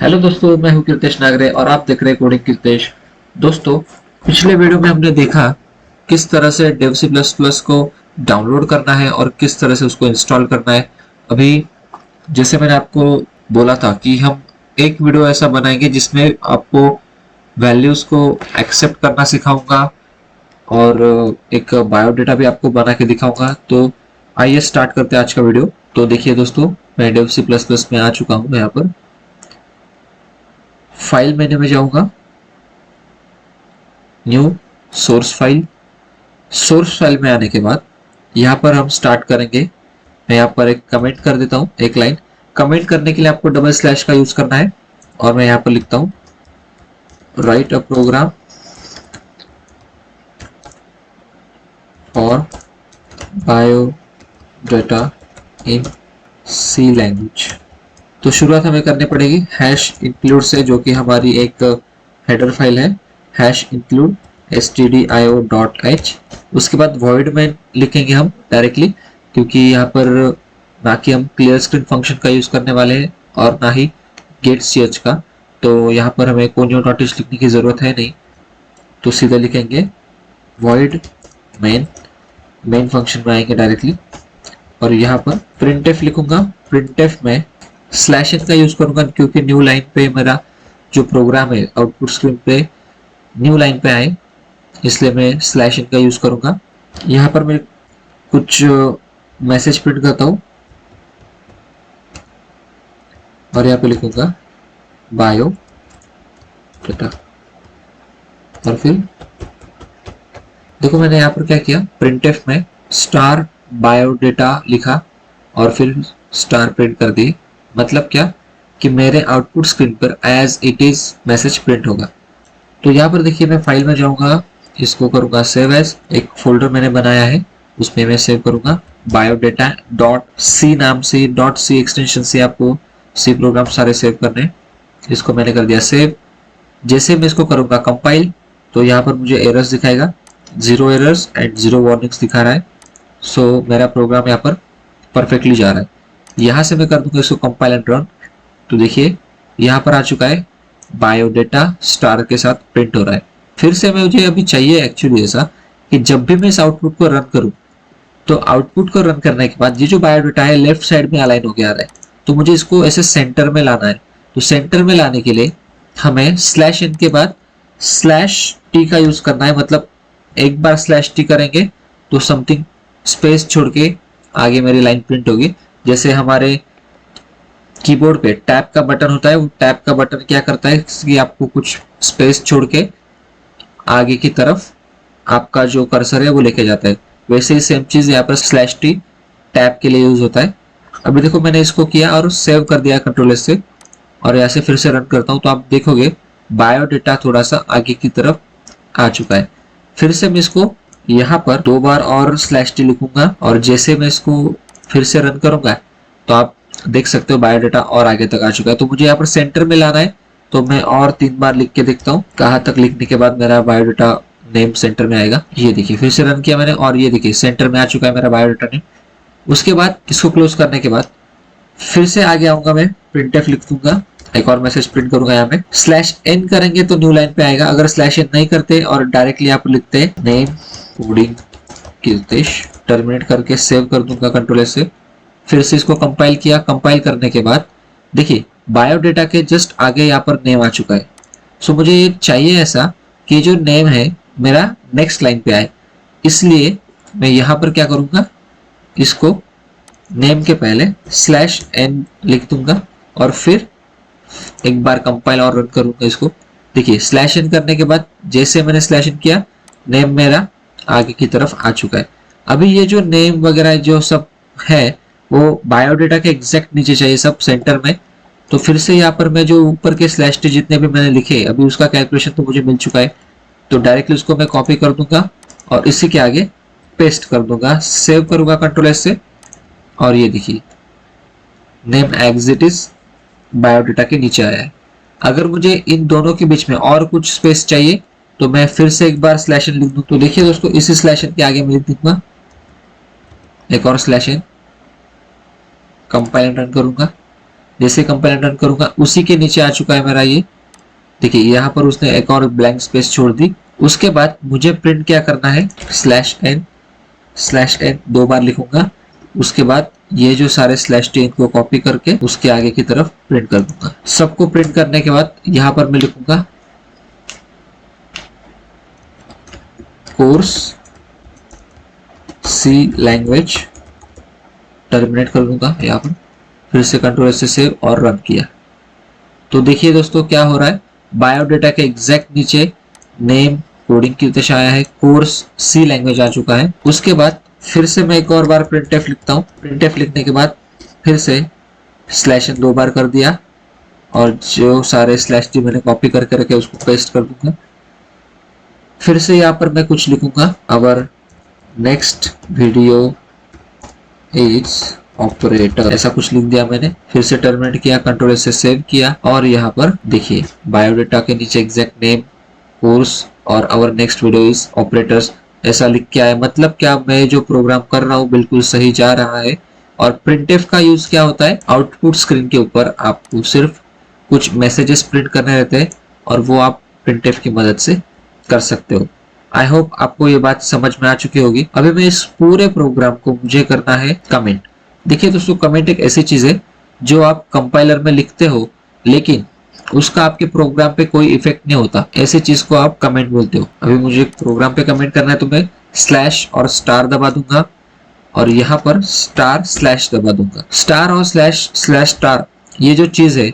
Hello दोस्तों, मैं हूं कीर्तेश नागरे और आप देख रहे हैं कोडिंग कीर्तेश। दोस्तों, पिछले वीडियो में हमने देखा किस तरह से डेव सी प्लस प्लस को डाउनलोड करना है और किस तरह से उसको इंस्टॉल करना है। अभी जैसे मैंने आपको बोला था कि हम एक वीडियो ऐसा बनाएंगे जिसमें आपको वैल्यूज को एक्सेप्ट करना सिखाऊंगा और एक बायोडेटा भी आपको बना के दिखाऊंगा। तो आइए स्टार्ट करते हैं आज का वीडियो। तो देखिए दोस्तों, मैं डेव सी प्लस प्लस में आ चुका हूँ। यहाँ पर फाइल मेन्यू में जाऊंगा, new source file. Source file में आने के बाद यहाँ पर हम स्टार्ट करेंगे। मैं यहाँ पर एक कमेंट कर देता हूँ, एक लाइन। कमेंट करने के लिए आपको डबल स्लैश का यूज करना है और मैं यहाँ पर लिखता हूँ write a program for biodata in C language. तो शुरुआत हमें करनी पड़ेगी हैश इंक्लूड से, जो कि हमारी एक हेडर फाइल है। Hash include stdio.h। उसके बाद वॉइड में लिखेंगे हम डायरेक्टली, क्योंकि यहाँ पर ना कि हम क्लियर स्क्रीन फंक्शन का यूज करने वाले हैं और ना ही गेट ch का। तो यहाँ पर हमें conio.h लिखने की जरूरत है नहीं, तो सीधा लिखेंगे वॉइड मेन फंक्शन में आएंगे डायरेक्टली और यहाँ पर printf लिखूंगा। printf में स्लैश एन का यूज करूंगा क्योंकि न्यू लाइन पे मेरा जो प्रोग्राम है आउटपुट स्क्रीन पे न्यू लाइन पे आए, इसलिए मैं स्लैश एन का यूज करूंगा। यहाँ पर मैं कुछ मैसेज प्रिंट करता हूँ और यहाँ पे लिखूंगा बायो डेटा। और फिर देखो मैंने यहाँ पर क्या किया, प्रिंटफ में स्टार बायोडेटा लिखा और फिर स्टार प्रिंट कर दी। मतलब क्या कि मेरे आउटपुट स्क्रीन पर as it is message print होगा। तो यहाँ पर देखिए मैं फाइल में जाऊंगा, इसको करूंगा सेव एज। एक फोल्डर मैंने बनाया है उसमें मैं सेव करूंगा बायोडेटा डॉट सी नाम से। डॉट सी एक्सटेंशन से आपको सी प्रोग्राम सारे सेव करने हैं। इसको मैंने कर दिया सेव। जैसे मैं इसको करूंगा कंपाइल, तो यहाँ पर मुझे एरर्स दिखाएगा, 0 एरर्स एंड 0 वार्निंग्स दिखा रहा है। सो मेरा प्रोग्राम यहाँ पर परफेक्टली जा रहा है। यहाँ से मैं कर दूंगा इसको कंपाइल एंड रन। तो देखिए यहाँ पर आ चुका है, बायोडेटा स्टार के साथ प्रिंट हो रहा है। फिर से मुझे अभी चाहिए एक्चुअली ऐसा कि जब भी मैं इस आउटपुट को रन करूं, तो आउटपुट को रन करने के बाद ये जो बायोडेटा है लेफ्ट साइड में अलाइन होके आ रहा है, तो मुझे इसको ऐसे सेंटर में लाना है। तो सेंटर में लाने के लिए हमें स्लैश एन के बाद स्लैश टी का यूज करना है। मतलब एक बार स्लैश टी करेंगे तो समथिंग स्पेस छोड़ के आगे मेरी लाइन प्रिंट होगी। जैसे हमारे कीबोर्ड पे टैब का बटन होता है, वो टैब का बटन क्या करता है कि आपको कुछ स्पेस छोड़ के आगे की तरफ आपका जो कर्सर है वो लेके जाता है। वैसे ही सेम चीज यहाँ पर स्लैश टी टैब के लिए यूज होता है। अभी देखो मैंने इसको किया और सेव कर दिया कंट्रोल एस से, और यहाँ से फिर से रन करता हूँ तो आप देखोगे बायोडेटा थोड़ा सा आगे की तरफ आ चुका है। फिर से मैं इसको यहाँ पर 2 बार और स्लैश टी लिखूंगा और जैसे मैं इसको फिर से रन करूंगा तो आप देख सकते हो बायोडेटा और आगे तक आ चुका है। तो मुझे यहाँ पर सेंटर में लाना है, तो मैं और 3 बार लिख के देखता हूँ कहाँ तक लिखने के बाद मेरा बायोडेटा नेम सेंटर में आएगा। ये देखिए फिर से रन किया मैंने और ये देखिए सेंटर में आ चुका है मेरा बायोडेटा नेम। उसके बाद इसको क्लोज करने के बाद फिर से आगे आऊंगा, मैं प्रिंटफ लिख दूंगा, एक और मैसेज प्रिंट करूंगा। यहाँ पे स्लैश एन करेंगे तो न्यू लाइन पे आएगा। अगर स्लैश एन नहीं करते और डायरेक्टली आप लिखते हैं नेम कोडिंग कीर्तेश, टर्मिनेट करके सेव कर दूंगा कंट्रोल एस से। फिर से इसको कंपाइल किया। कंपाइल करने के बाद देखिए बायोडेटा के जस्ट आगे यहाँ पर नेम आ चुका है। सो मुझे ये चाहिए ऐसा कि जो नेम है मेरा नेक्स्ट लाइन पे आए, इसलिए मैं यहाँ पर क्या करूंगा, इसको नेम के पहले स्लैश एन लिख दूंगा और फिर एक बार कंपाइल और रन करूंगा इसको। देखिए स्लैश एन करने के बाद जैसे मैंने स्लैश एन किया, नेम मेरा आगे की तरफ आ चुका है। अभी ये जो नेम वगैरह जो सब है वो बायोडेटा के एग्जैक्ट नीचे चाहिए, सब सेंटर में। तो फिर से यहाँ पर मैं जो ऊपर के स्लैश टी जितने भी मैंने लिखे अभी उसका कैलकुलेशन तो मुझे मिल चुका है, तो डायरेक्टली उसको मैं कॉपी कर दूंगा और इसी के आगे पेस्ट कर दूंगा। सेव करूंगा कंट्रोल एस से और ये देखिए name as it is biodata के नीचे आया है। अगर मुझे इन दोनों के बीच में और कुछ स्पेस चाहिए तो मैं फिर से एक बार स्लैश एन लिख दूं। तो देखिए दोस्तों इसी स्लैश एन के आगे मैं लिख दूंगा एक और स्लैश एन, कंपाइल रन करूंगा जैसे कंपाइल रन करूंगा उसी के नीचे आ चुका है मेरा ये। देखिए यहाँ पर उसने एक और ब्लैंक स्पेस छोड़ दी। उसके बाद मुझे प्रिंट क्या करना है, /n 2 बार लिखूंगा। उसके बाद ये जो सारे /t को कॉपी करके उसके आगे की तरफ प्रिंट कर दूंगा। सबको प्रिंट करने के बाद यहाँ पर मैं लिखूंगा कोर्स सी लैंग्वेज, टर्मिनेट कर दूंगा यहाँ पर, फिर से कंट्रोल से सेव और रन किया। तो देखिए दोस्तों क्या हो रहा है, बायोडेटा के एग्जैक्ट नीचे नेम कोडिंग की उद्देश्य आया है, कोर्स सी लैंग्वेज आ चुका है। उसके बाद फिर से मैं एक और बार प्रिंटफ लिखता हूँ। प्रिंटफ लिखने के बाद फिर से /n 2 बार कर दिया और जो सारे /t मैंने कॉपी करके रखे उसको पेस्ट कर दूंगा। फिर से यहाँ पर मैं कुछ लिखूंगा, our next video is operator, ऐसा कुछ लिख दिया मैंने। फिर से टर्मिनेट किया, कंट्रोल से सेव किया और यहाँ पर देखिए बायोडेटा के नीचे एग्जैक्ट नेम, कोर्स और our next video is operators ऐसा लिख के आया। मतलब क्या, मैं जो प्रोग्राम कर रहा हूँ बिल्कुल सही जा रहा है। और प्रिंटफ का यूज क्या होता है, आउटपुट स्क्रीन के ऊपर आपको सिर्फ कुछ मैसेजेस प्रिंट करने रहते हैं और वो आप प्रिंटफ की मदद से कर सकते हो। आई होप आपको ये बात समझ में आ चुकी होगी। अभी मैं इस पूरे प्रोग्राम को मुझे करना है कमेंट। देखिए दोस्तों, कमेंट एक ऐसी चीज है जो आप कंपाइलर में लिखते हो लेकिन उसका आपके प्रोग्राम पे कोई इफेक्ट नहीं होता, ऐसी चीज को आप कमेंट बोलते हो। अभी मुझे प्रोग्राम पे कमेंट करना है तो मैं स्लैश और स्टार दबा दूंगा और यहाँ पर */ दबा दूंगा। स्टार और //* ये जो चीज है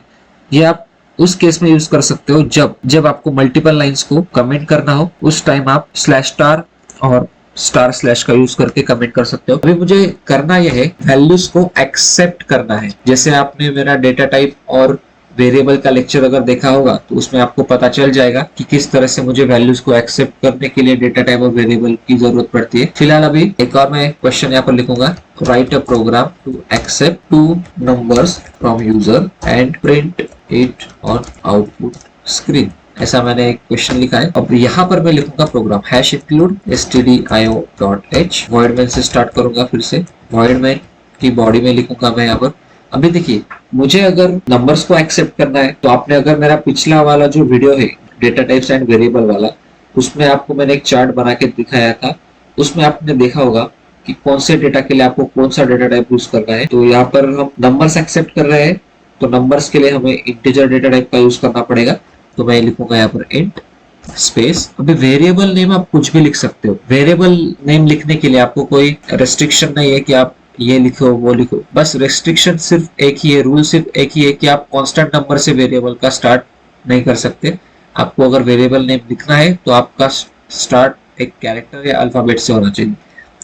ये आप उस केस में यूज कर सकते हो जब आपको मल्टीपल लाइंस को कमेंट करना हो, उस टाइम आप /* और */ का यूज करके कमेंट कर सकते हो। अभी मुझे करना यह है, वैल्यूज को एक्सेप्ट करना है। जैसे आपने मेरा डेटा टाइप और वेरिएबल का लेक्चर अगर देखा होगा तो उसमें आपको पता चल जाएगा कि किस तरह से मुझे वैल्यूज को एक्सेप्ट करने के लिए डेटा टाइप और वेरिएबल की जरूरत पड़ती है। फिलहाल अभी एक और मैं क्वेश्चन यहाँ पर लिखूंगा, write a program to accept 2 numbers from user and print it on output screen. ऐसा मैंने एक क्वेश्चन लिखा है। अब यहाँ पर मैं लिखूंगा program #include stdio.h, void main से स्टार्ट करूंगा। फिर से वॉइड मेन की बॉडी में लिखूंगा मैं यहाँ पर। अभी देखिए, मुझे अगर नंबर्स को एक्सेप्ट करना है तो आपने अगर मेरा पिछला वाला जो वीडियो है डेटा टाइप्स एंड वेरिएबल वाला, उसमें आपको मैंने एक चार्ट बना के दिखाया था। उसमें आपने देखा होगा कि कौन से डेटा के लिए आपको कौन सा डेटा टाइप यूज करना है। तो यहाँ पर हम नंबर्स एक्सेप्ट कर रहे हैं तो नंबर्स के लिए हमें इंटीजर डेटा टाइप का यूज करना पड़ेगा। तो मैं लिखूंगा यहाँ पर इंट स्पेस। अभी वेरिएबल नेम आप कुछ भी लिख सकते हो। वेरिएबल नेम लिखने के लिए आपको कोई रेस्ट्रिक्शन नहीं है कि आप ये लिखो वो लिखो, बस रेस्ट्रिक्शन सिर्फ एक ही है, रूल सिर्फ एक ही है कि आप कांस्टेंट नंबर से वेरिएबल का स्टार्ट नहीं कर सकते। आपको अगर वेरिएबल नेम लिखना है तो आपका स्टार्ट एक कैरेक्टर या अल्फाबेट से होना चाहिए।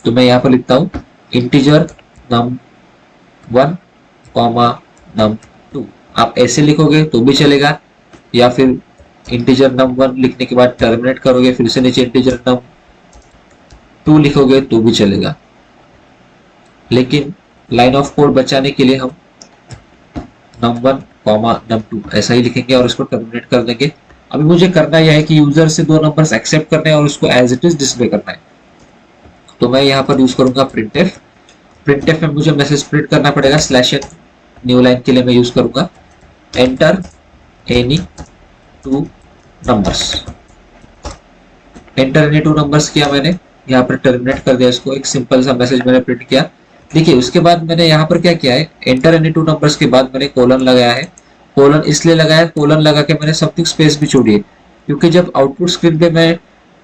तो मैं यहाँ पर लिखता हूँ इंटीजर num1, num2। आप ऐसे लिखोगे तो भी चलेगा, या फिर इंटीजर num1 लिखने के बाद टर्मिनेट करोगे, फिर से नीचे इंटीजर num2 लिखोगे तो भी चलेगा। लेकिन लाइन ऑफ कोड बचाने के लिए हम num1, num2 ऐसा ही लिखेंगे और इसको टर्मिनेट कर देंगे। अभी मुझे करना यह है कि यूजर से 2 नंबर्स एक्सेप्ट करने हैं और उसको एज इट इज डिस्प्ले करना है। तो मैं यहाँ पर यूज करूंगा प्रिंटफ। प्रिंटफ में मुझे मैसेज प्रिंट करना पड़ेगा, /n न्यू लाइन के लिए मैं यूज करूंगा enter any 2 numbers. Enter any 2 numbers किया मैंने, यहाँ पर टर्मिनेट कर दिया इसको। एक सिंपल सा मैसेज मैंने प्रिंट किया। देखिए उसके बाद मैंने यहाँ पर क्या किया है, एंटर एनी 2 नंबर्स के बाद मैंने कोलन लगाया है। कोलन इसलिए लगाया, कोलन लगा के मैंने समथिंग स्पेस भी छोड़ी है, क्योंकि जब आउटपुट स्क्रीन पे मैं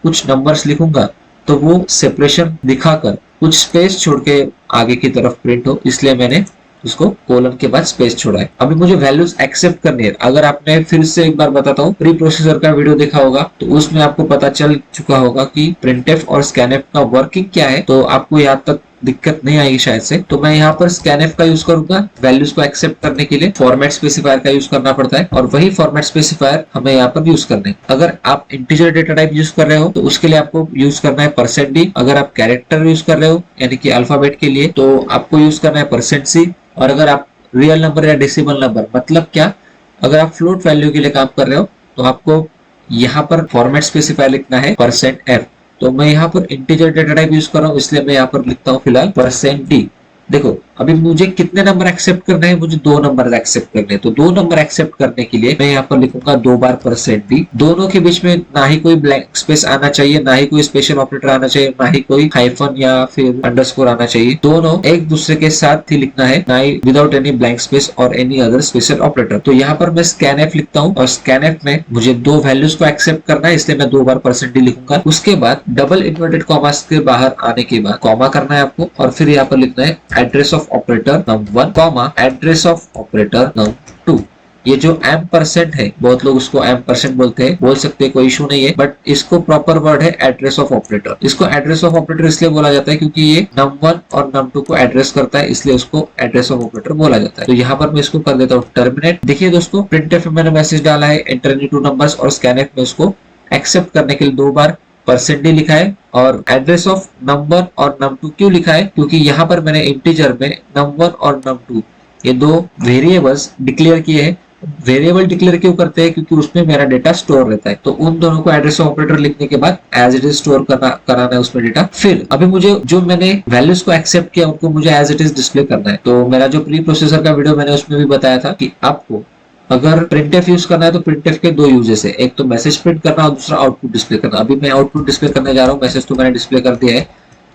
कुछ नंबर्स लिखूंगा तो वो सेपरेशन दिखाकर कुछ स्पेस छोड़ के आगे की तरफ प्रिंट हो, इसलिए मैंने उसको कोलन के बाद स्पेस छोड़ा है। अभी मुझे वैल्यूज एक्सेप्ट करनी है। अगर आपने, फिर से एक बार बताता हूँ, प्री प्रोसेसर का वीडियो देखा होगा तो उसमें आपको पता चल चुका होगा कि प्रिंटफ और स्कैनफ का वर्किंग क्या है, तो आपको यहाँ तक दिक्कत नहीं आएगी शायद से। तो मैं यहाँ पर स्कैनफ का यूज करूंगा। वैल्यूज को एक्सेप्ट करने के लिए फॉर्मेट स्पेसिफायर का यूज करना पड़ता है और वही फॉर्मेट स्पेसिफायर हमें यहाँ पर यूज करना है। अगर आप इंटीजर डेटा टाइप यूज कर रहे हो तो उसके लिए आपको यूज करना है %d। अगर आप कैरेक्टर यूज कर रहे हो यानी कि अल्फाबेट के लिए तो आपको यूज करना है %c। और अगर आप रियल नंबर या डेसिमल नंबर, मतलब क्या, अगर आप फ्लोट वैल्यू के लिए काम कर रहे हो तो आपको यहाँ पर फॉर्मेट स्पेसिफायर लिखना है %f। तो मैं यहाँ पर इंटीजर डेटा टाइप यूज कर रहा हूँ, इसलिए मैं यहाँ पर लिखता हूँ फिलहाल %d। देखो अभी मुझे कितने नंबर एक्सेप्ट करने हैं, मुझे 2 नंबर एक्सेप्ट करने हैं। तो 2 नंबर एक्सेप्ट करने के लिए मैं यहाँ पर लिखूंगा 2 बार %d। दोनों के बीच में ना ही कोई ब्लैंक स्पेस आना चाहिए, ना ही कोई स्पेशल ऑपरेटर आना चाहिए, ना ही कोई हाइफन या फिर अंडरस्कोर आना चाहिए। दोनों एक दूसरे के साथ ही लिखना है, ना ही विदाउट एनी ब्लैंक स्पेस और एनी अदर स्पेशल ऑपरेटर। तो यहाँ पर मैं scanf लिखता हूँ और scanf में मुझे 2 वैल्यूज को एक्सेप्ट करना है, इसलिए मैं 2 बार %d लिखूंगा। उसके बाद डबल इन्वर्टेड कॉमास के बाहर आने के बाद कॉमा करना है आपको और फिर यहाँ पर लिखना है address of operator num1 comma address of operator num2। ये जो M% है, बहुत लोग उसको M% बोलते हैं, बोल सकते हैं, कोई इशू नहीं है, बट इसको प्रॉपर वर्ड है एड्रेस ऑफ ऑपरेटर। इसको एड्रेस ऑफ ऑपरेटर इसलिए बोला जाता है क्योंकि ये num1 और num2 को एड्रेस करता है, इसलिए उसको एड्रेस ऑफ ऑपरेटर बोला जाता है। तो यहाँ पर मैं इसको कर देता हूँ टर्मिनेट। देखिए दोस्तों, प्रिंटफ में मैंने मैसेज डाला है एंटर एनी 2 नंबर्स और scanf में उसको एक्सेप्ट करने के लिए 2 बार %d लिखा है और एड्रेस ऑफ num1 और num2 क्यों लिखा है, क्योंकि यहाँ पर मैंने इंटीजर में num1 और num2 ये 2 वेरिएबल्स डिक्लेयर किए हैं। वेरिएबल डिक्लेयर क्यों करते हैं, क्योंकि उसमें मेरा डेटा स्टोर रहता है। तो उन दोनों को एड्रेस ऑफ ऑपरेटर लिखने के बाद एज इट इज स्टोर कराना है उसमें डेटा। फिर अभी मुझे जो मैंने वैल्यूज को एक्सेप्ट किया उनको मुझे एज इट इज डिस्प्ले करना है। तो मेरा जो प्री प्रोसेसर का वीडियो मैंने उसमें भी बताया था कि आपको अगर प्रिंटफ यूज करना है तो प्रिंटफ के 2 यूजेस है, एक तो मैसेज प्रिंट करना और दूसरा आउटपुट डिस्प्ले करना। अभी मैं आउटपुट डिस्प्ले करने जा रहा हूँ, मैसेज तो मैंने डिस्प्ले कर दिया है।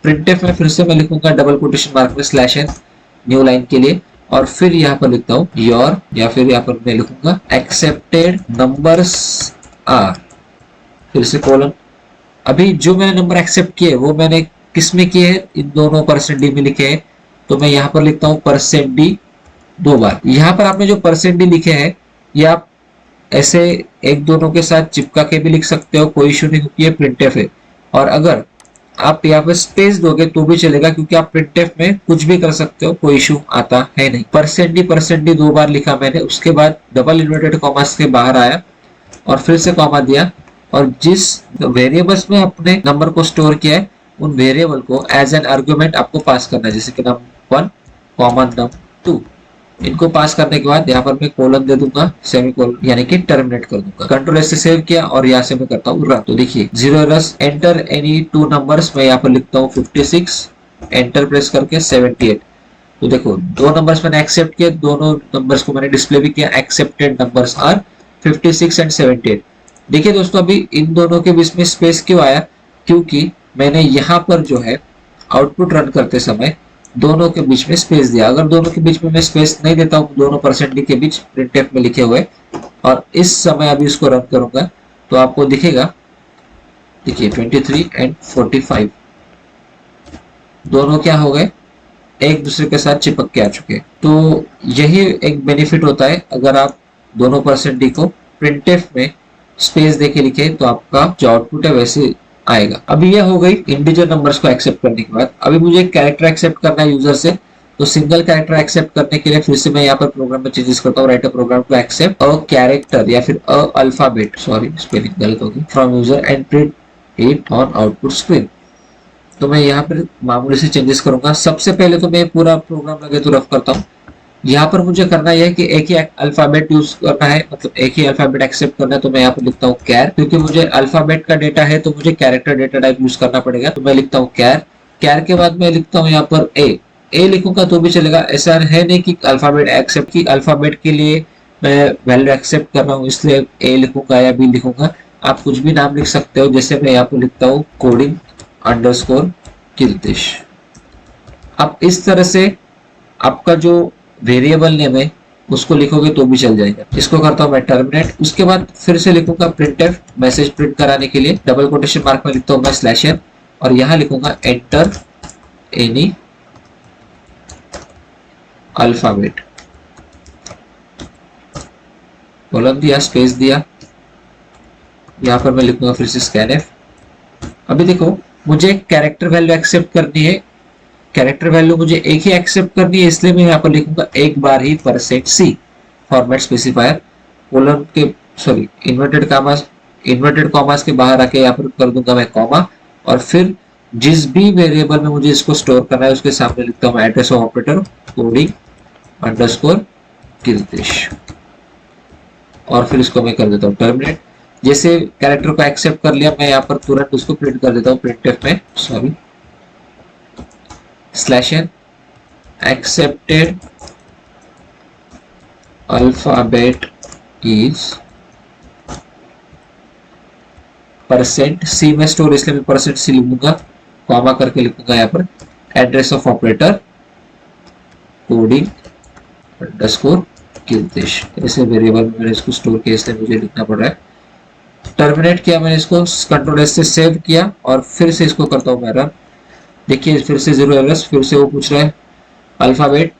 प्रिंटफ में फिर से मैं लिखूंगा डबल कोटेशन मार्क में /n न्यू लाइन के लिए और फिर यहाँ पर लिखता हूँ योर, या फिर यहाँ पर मैं लिखूंगा एक्सेप्टेड नंबर्स आर, फिर से कोलन। अभी जो मैंने नंबर एक्सेप्ट किए वो मैंने किस में किए हैं, इन दोनों %d में लिखे हैं। तो मैं यहाँ पर लिखता हूँ %d 2 बार। यहाँ पर आपने जो %d लिखे हैं ये आप ऐसे एक दोनों के साथ चिपका के भी लिख सकते हो, कोई इशू नहीं, क्योंकि ये प्रिंटफ है। और अगर आप यहाँ पे स्पेस दोगे तो भी चलेगा, क्योंकि आप प्रिंटफ में कुछ भी कर सकते हो, कोई इशू आता है नहीं। %d 2 बार लिखा मैंने, उसके बाद डबल इन्वर्टेड कॉमास के बाहर आया और फिर से कॉमा दिया और जिस वेरिएबल्स में अपने नंबर को स्टोर किया है उन वेरिएबल को एज एन आर्गुमेंट आपको पास करना है, जैसे कि num1 कॉमा num2। इनको पास करने के बाद यहाँ पर मैं कोलन दे दूंगा, सेमीकोलन, यानी कि टर्मिनेट कर दूंगा। कंट्रोल से सेव किया और यहाँ से मैं करता हूँ रन। तो देखिए 0 रस एंटर एनी 2 नंबर्स, मैं यहाँ पर लिखता हूँ 56, एंटर प्रेस करके 78। तो देखो 2 नंबर्स मैंने एक्सेप्ट किए, दोनों नंबर्स को मैंने डिस्प्ले भी किया। Accepted numbers are 56 and 78। देखिए दोस्तों, अभी इन दोनों के बीच में स्पेस क्यों आया, क्योंकि मैंने यहाँ पर जो है आउटपुट रन करते समय दोनों के बीच में स्पेस दिया। अगर दोनों के बीच में मैं स्पेस नहीं देता हूँ, दोनों %d के बीच प्रिंटफ में लिखे हुए, और इस समय अभी इसको रन करूंगा तो आपको दिखेगा, देखिए 23 एंड 45 दोनों क्या हो गए, एक दूसरे के साथ चिपक के आ चुके हैं। तो यही एक बेनिफिट होता है, अगर आप दोनों %d को प्रिंटफ में स्पेस देके लिखे तो आपका जो आउटपुट है वैसे आएगा। अभी यह हो गई इंटीजर नंबर्स को एक्सेप्ट करने के बाद। अभी मुझे कैरेक्टर एक्सेप्ट करना है यूजर से, तो सिंगल कैरेक्टर एक्सेप्ट करने के लिए फिर से मैं यहाँ पर प्रोग्राम में चेंजेस करता हूँ। Write a program to accept a character या फिर अ अल्फाबेट, सॉरी स्पेलिंग गलत होगी, from user and print it on output screen. तो मैं यहाँ पर मामूली से चेंजेस करूंगा। सबसे पहले तो मैं पूरा प्रोग्राम लगे तो रफ करता हूँ। यहाँ पर मुझे करना यह है कि एक ही अल्फाबेट यूज करना है, मतलब एक ही अल्फाबेट एक्सेप्ट करना है। तो मैं यहाँ पर लिखता हूँ कैर, क्योंकि मुझे अल्फाबेट का डेटा है तो मुझे कैरेक्टर डेटा टाइप यूज करना पड़ेगा। तो मैं लिखता हूँ कैर। कैर के बाद मैं लिखता हूँ यहाँ पर ए लिखूंगा तो भी चलेगा। ऐसा है नहीं कि अल्फाबेट एक्सेप्ट, की अल्फाबेट के लिए मैं वैल्यू एक्सेप्ट कर रहा हूँ इसलिए ए लिखूंगा या बी लिखूंगा। आप कुछ भी नाम लिख सकते हो, जैसे मैं यहाँ पर लिखता हूँ कोडिंग अंडरस्कोर कीर्तिश। आप इस तरह से आपका जो वेरिएबल नेम है उसको लिखोगे तो भी चल जाएगा। इसको करता हूं मैं टर्मिनेट। उसके बाद फिर से लिखूंगा प्रिंटफ, मैसेज प्रिंट कराने के लिए डबल कोटेशन मार्क में लिखता हूं मैं /n और यहां लिखूंगा एंटर एनी अल्फाबेट, कॉलम दिया, स्पेस दिया, यहां पर मैं लिखूंगा फिर से scanf। अभी देखो मुझे कैरेक्टर वैल्यू एक्सेप्ट करनी है, कैरेक्टर वैल्यू मुझे एक ही एक्सेप्ट करनी है, इसलिए मैं यहाँ पर लिखूंगा एक बार ही %c फॉर्मेट स्पेसिफायर कोलन के, सॉरी इन्वर्टेड कॉमास के बाहर आके यहाँ पर कर दूंगा मैं कॉमा और फिर जिस भी वेरिएबल में मुझे इसको स्टोर करना है उसके सामने लिखता हूँ address of operator coding underscore Kirtish और फिर इसको मैं कर देता हूँ टर्मिनेट। जैसे कैरेक्टर को एक्सेप्ट कर लिया, मैं यहाँ पर तुरंत उसको प्रिंट कर देता हूँ प्रिंटफ में, sorry /n accepted alphabet is percent c में स्टोर, इसलिए मैं परसेंट सी लिखूंगा, कॉमा करके लिखूंगा यहाँ पर address of operator coding underscore Kirtish, ऐसे वेरिएबल में मैंने इसको स्टोर किया इसलिए मुझे लिखना पड़ रहा है। टर्मिनेट किया मैंने इसको, कंट्रोल एस से सेव किया और फिर से इसको करता हूँ मैं रन। देखिए फिर से 0 एरर्स, फिर से वो पूछ रहा है अल्फाबेट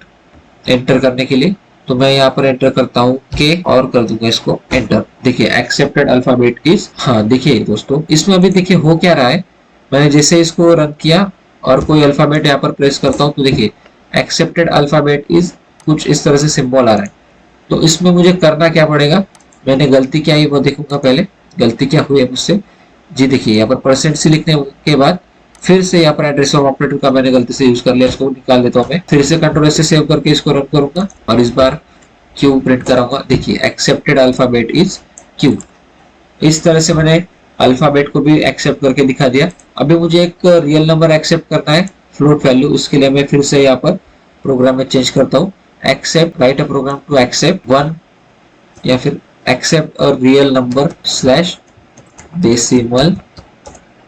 एंटर करने के लिए, तो मैं यहाँ पर एंटर करता हूँ के और कर दूंगा इसको एंटर। देखिए एक्सेप्टेड अल्फाबेट इज, हाँ देखिए दोस्तों इसमें अभी देखिए हो क्या रहा है, मैंने जैसे इसको रन किया और कोई अल्फाबेट यहाँ पर प्रेस करता हूँ तो देखिए एक्सेप्टेड अल्फाबेट इज कुछ इस तरह से सिंबल आ रहा है। तो इसमें मुझे करना क्या पड़ेगा, मैंने गलती क्या है वो देखूंगा, पहले गलती क्या हुई है मुझसे जी। देखिए यहाँ पर परसेंट सी लिखने के बाद फिर से यहाँ पर एड्रेस ऑफ ऑपरेटर का मैंने गलती से यूज कर लिया, इसको निकाल देता हूँ मैं, फिर से कंट्रोल से सेव करके इसको रन करूंगा और इस बार क्यू प्रिंट कराऊंगा। देखिए एक्सेप्टेड अल्फाबेट इज क्यू, इस तरह से मैंने अल्फाबेट को भी एक्सेप्ट करके दिखा दिया। अभी मुझे एक रियल नंबर एक्सेप्ट करना है फ्लोट वैल्यू, उसके लिए मैं फिर से यहाँ पर प्रोग्राम में चेंज करता हूँ, accept write a program to accept 1 या फिर accept a real number slash decimal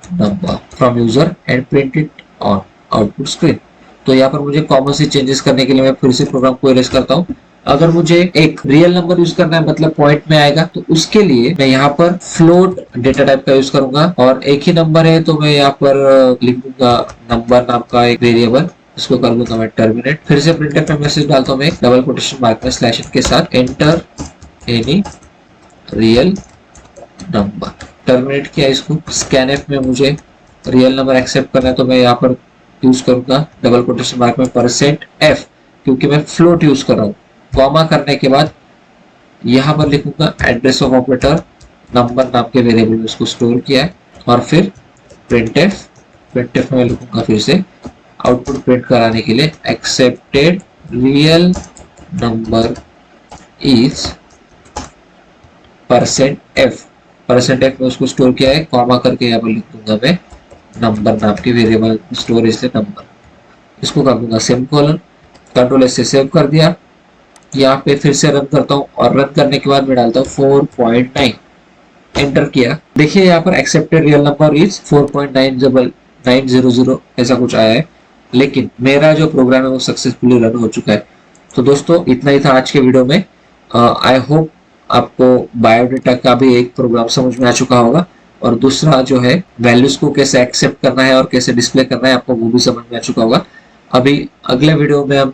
number from user and print it on output screen. तो यहाँ पर मुझे कॉमन से चेंजेस करने के लिए मैं फिर से प्रोग्राम को इरेज करता हूँ। अगर मुझे एक रियल नंबर यूज करना है मतलब पॉइंट में आएगा, तो उसके लिए मैं यहाँ पर फ्लोट डेटा टाइप का यूज करूंगा और एक ही नंबर है तो मैं यहाँ पर लिख दूंगा नंबर नाम का एक वेरिएबल, इसको कर दूंगा मैं टर्मिनेट। फिर से प्रिंटफ में मैसेज डालता हूँ मैं डबल कोटेशन मार्क में स्लैश के साथ enter any real number. Terminate किया इसको, स्कैनएफ में मुझे रियल नंबर एक्सेप्ट करना है तो मैं यहाँ पर यूज करूंगा डबल कोटेशन मार्क में परसेंट एफ, क्योंकि मैं फ्लोट यूज कर रहा हूँ। कॉमा करने के बाद यहाँ पर लिखूंगा एड्रेस ऑफ ऑपरेटर नंबर नाम के वेरिएबल में उसको स्टोर किया है और फिर प्रिंटफ में लिखूंगा फिर से आउटपुट प्रिंट कराने के लिए accepted real number is percent F में उसको स्टोर किया है, कॉमा करके यहाँ पर लिख दूंगा मैं नंबर नाम के वेरिएबल स्टोर इसलिए नंबर, इसको कर दूंगा सेमीकोलन, कंट्रोल एस से सेव कर दिया। यहाँ पे फिर से रन करता हूँ और रन करने के बाद मैं डालता हूँ 4.9, एंटर किया। देखिए यहाँ पर एक्सेप्टेड रियल नंबर इज 4.900 ऐसा कुछ आया है, लेकिन मेरा जो प्रोग्राम है वो सक्सेसफुली रन हो चुका है। तो दोस्तों इतना ही था आज के वीडियो में। आई होप आपको बायोडेटा का भी एक प्रोग्राम समझ में आ चुका होगा और दूसरा जो है वैल्यूज को कैसे एक्सेप्ट करना है और कैसे डिस्प्ले करना है आपको वो भी समझ में आ चुका होगा। अभी अगले वीडियो में हम